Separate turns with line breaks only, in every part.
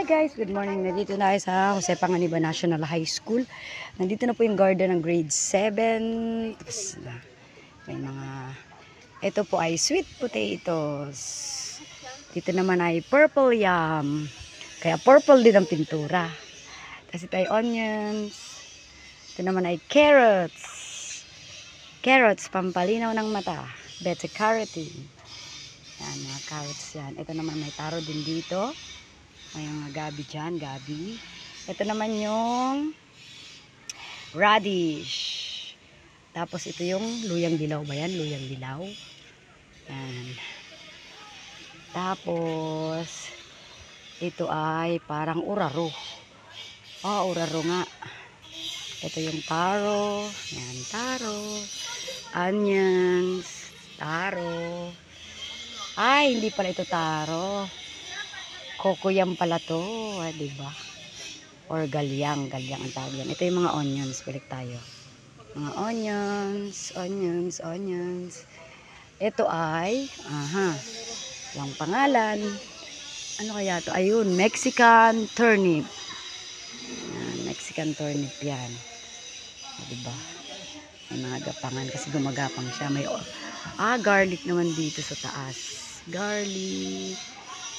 Hi guys, good morning. Nandito na tayo sa Jose Panganiban National High School. Nandito na po yung garden ng grade 7. Tapos may mga, ito po ay sweet potatoes. Dito naman ay purple yam. Kaya purple din ang pintura. Tapos ito ay onions. Ito naman ay carrots. Carrots, pampalinaw ng mata. Beta carotene. Yan, mga carrots yan. Ito naman may taro din dito. May mga gabi dyan, gabi. Ito naman yung radish. Tapos ito yung luyang dilaw ba yan? Luyang dilaw. Yan. Tapos ito ay parang uraro. Uraro nga. Ito yung taro. Yan, taro. Onions. Taro. Ay, hindi pala ito taro. Cocoyam pala to, diba? Or galyang ang tawag yan. Ito yung mga onions, balik tayo. Mga onions. Ito ay, yung pangalan. Ano kaya to? Ayun, Mexican turnip. Yan, Mexican turnip yan. Diba? May mga gapangan kasi gumagapang siya. May, garlic naman dito sa taas. Garlic.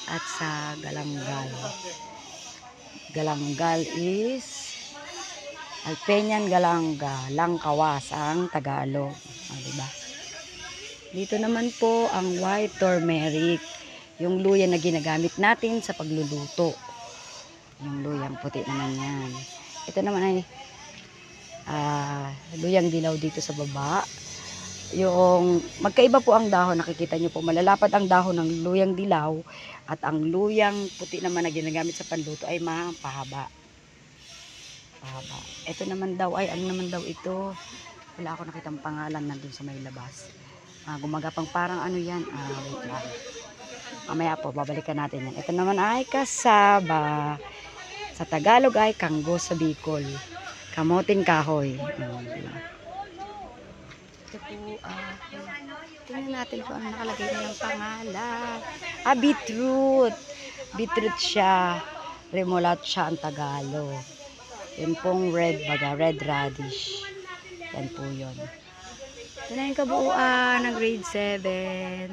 At sa galanggal. Galanggal is Alpeñan galanga, langkawas ang Tagalog. Diba? Dito naman po ang white turmeric. Yung luya na ginagamit natin sa pagluluto. Yung luyang puti naman yan. Ito naman ay luyang dilaw dito sa baba. Yung magkaiba po ang dahon, nakikita nyo po, malalapad ang dahon ng luyang dilaw at ang luyang puti naman na ginagamit sa panluto ay pahaba. Ito naman daw ay, ano naman daw ito, wala ako nakitang pangalan nandun sa may labas. Gumagapang parang ano yan, wait lang. Mamaya po, babalikan natin yan. Ito naman ay kasaba. Sa Tagalog ay kanggo sa Bicol. Kamoting kahoy. Ito po, tingnan natin kung ano nakalagay nilang pangalan. Beetroot. Beetroot siya. Remoulade siya ang Tagalog. Yan pong red radish. Yan po yun. Ito na yung kabuuan ng grade 7.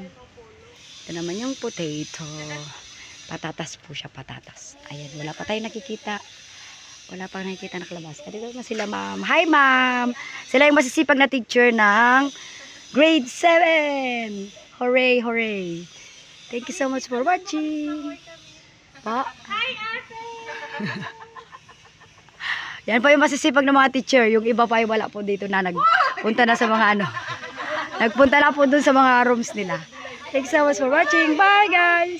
Ito naman yung potato. Patatas po siya, patatas. Ayan, wala pa tayo nakikita. Wala pa nakikita nakalabas. Dito na sila, ma'am. Hi, ma'am! Sila yung masisipag na teacher ng grade 7. Hooray, hooray. Thank you so much for watching. Pa? Hi, ate! Yan po yung masisipag na mga teacher. Yung iba pa ay wala po dito na nagpunta na sa mga nagpunta na po dun sa mga rooms nila. Thank you so much for watching. Bye, guys!